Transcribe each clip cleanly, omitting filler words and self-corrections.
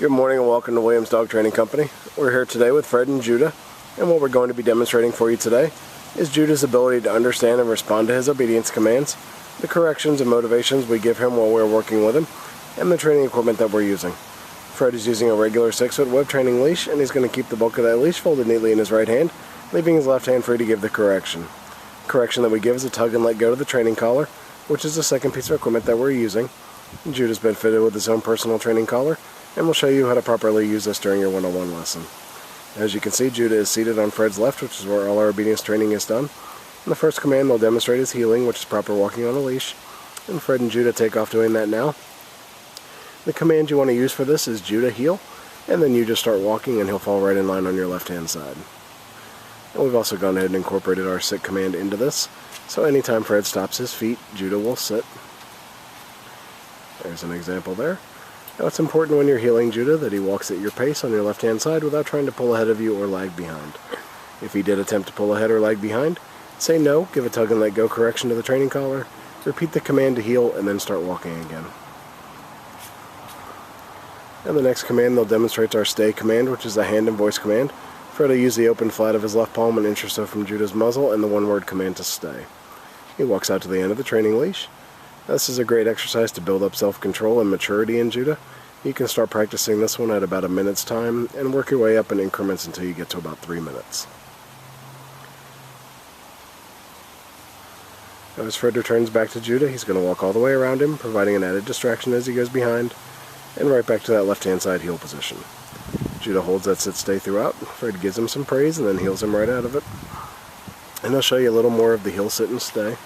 Good morning and welcome to Williams Dog Training Company. We're here today with Fred and Judah, and what we're going to be demonstrating for you today is Judah's ability to understand and respond to his obedience commands, the corrections and motivations we give him while we're working with him, and the training equipment that we're using. Fred is using a regular 6-foot web training leash, and he's going to keep the bulk of that leash folded neatly in his right hand, leaving his left hand free to give the correction. The correction that we give is a tug and let go to the training collar, which is the second piece of equipment that we're using. Judah's been fitted with his own personal training collar, and we'll show you how to properly use this during your one-on-one lesson. As you can see, Judah is seated on Fred's left, which is where all our obedience training is done. And the first command they'll demonstrate is heeling, which is proper walking on a leash. And Fred and Judah take off doing that now. The command you want to use for this is Judah heel, and then you just start walking and he'll fall right in line on your left-hand side. And we've also gone ahead and incorporated our sit command into this. So anytime Fred stops his feet, Judah will sit. There's an example there. Now it's important when you're heeling Judah that he walks at your pace on your left-hand side without trying to pull ahead of you or lag behind. If he did attempt to pull ahead or lag behind, say no, give a tug and let go correction to the training collar, repeat the command to heel, and then start walking again. And the next command they'll demonstrate our stay command, which is a hand and voice command. Fred will use the open flat of his left palm an inch or so from Judah's muzzle and the one-word command to stay. He walks out to the end of the training leash. This is a great exercise to build up self-control and maturity in Judah. You can start practicing this one at about a minute's time and work your way up in increments until you get to about 3 minutes. Now as Fred returns back to Judah, he's going to walk all the way around him, providing an added distraction as he goes behind, and right back to that left-hand side heel position. Judah holds that sit-stay throughout. Fred gives him some praise and then heels him right out of it. And I'll show you a little more of the heel, sit, and stay.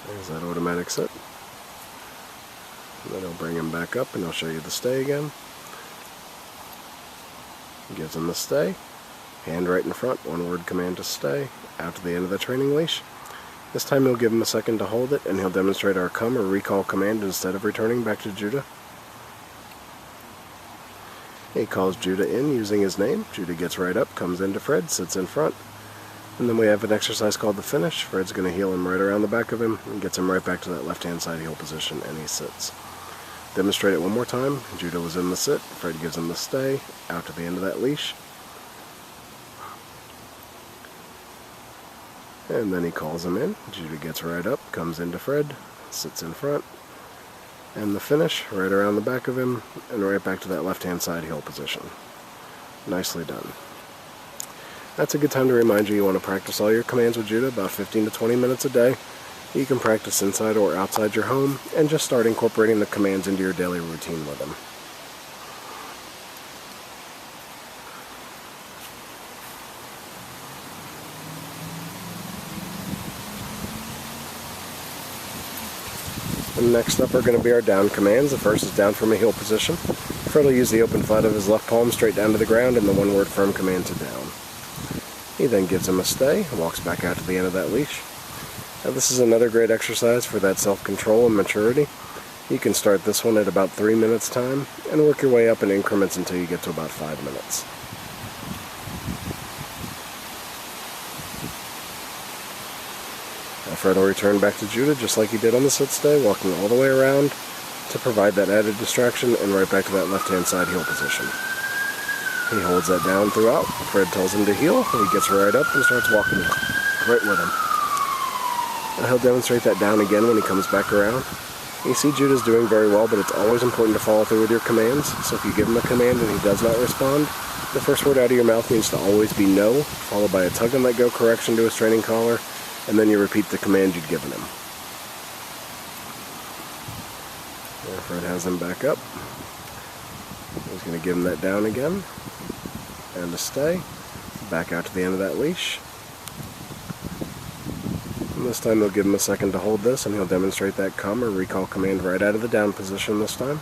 There's that automatic sit. And then I'll bring him back up and I'll show you the stay again. Gives him the stay. Hand right in front, one-word command to stay. Out to the end of the training leash. This time he'll give him a second to hold it and he'll demonstrate our come or recall command instead of returning back to Judah. He calls Judah in using his name. Judah gets right up, comes into Fred, sits in front. And then we have an exercise called the finish. Fred's going to heel him right around the back of him and gets him right back to that left-hand side heel position, and he sits. Demonstrate it one more time. Judah was in the sit. Fred gives him the stay, out to the end of that leash. And then he calls him in. Judah gets right up, comes into Fred, sits in front. And the finish, right around the back of him, and right back to that left-hand side heel position. Nicely done. That's a good time to remind you want to practice all your commands with Judah about 15 to 20 minutes a day. You can practice inside or outside your home and just start incorporating the commands into your daily routine with him. And next up are going to be our down commands. The first is down from a heel position. Fred will use the open flat of his left palm straight down to the ground and the one-word firm command to down. He then gives him a stay and walks back out to the end of that leash. Now this is another great exercise for that self-control and maturity. You can start this one at about 3 minutes time and work your way up in increments until you get to about 5 minutes. Now Fred will return back to Judah just like he did on the sit-stay, walking all the way around to provide that added distraction and right back to that left-hand side heel position. He holds that down throughout. Fred tells him to heel, and he gets right up and starts walking right with him. Now he'll demonstrate that down again when he comes back around. You see Judah's doing very well, but it's always important to follow through with your commands. So if you give him a command and he does not respond, the first word out of your mouth needs to always be no, followed by a tug and let go correction to his training collar, and then you repeat the command you'd given him. There, Fred has him back up. He's going to give him that down again. And a stay. Back out to the end of that leash. And this time he'll give him a second to hold this and he'll demonstrate that come or recall command right out of the down position this time.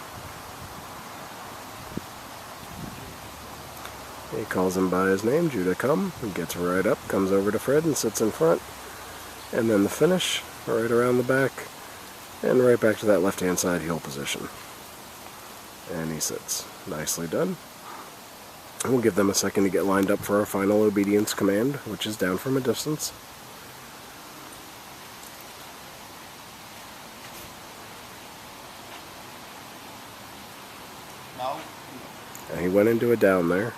He calls him by his name, Judah come. He gets right up, comes over to Fred and sits in front. And then the finish, right around the back. And right back to that left-hand side heel position. And he sits. Nicely done. We'll give them a second to get lined up for our final obedience command, which is down from a distance. And he went into a down there,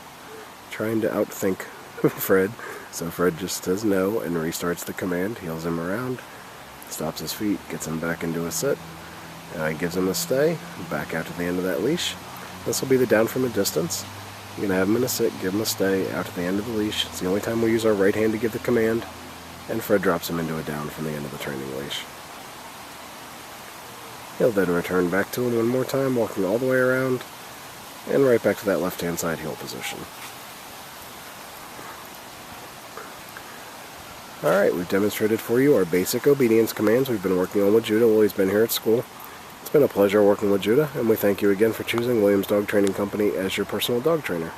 trying to outthink Fred. So Fred just says no and restarts the command, heels him around, stops his feet, gets him back into a sit, gives him a stay, back out to the end of that leash. This will be the down from a distance. You're going to have him in a sit, give him a stay, out to the end of the leash. It's the only time we use our right hand to give the command, and Fred drops him into a down from the end of the training leash. He'll then return back to him one more time, walking all the way around, and right back to that left-hand side heel position. Alright, we've demonstrated for you our basic obedience commands we've been working on with Judah while he's been here at school. It's been a pleasure working with Judah, and we thank you again for choosing Williams Dog Training Company as your personal dog trainer.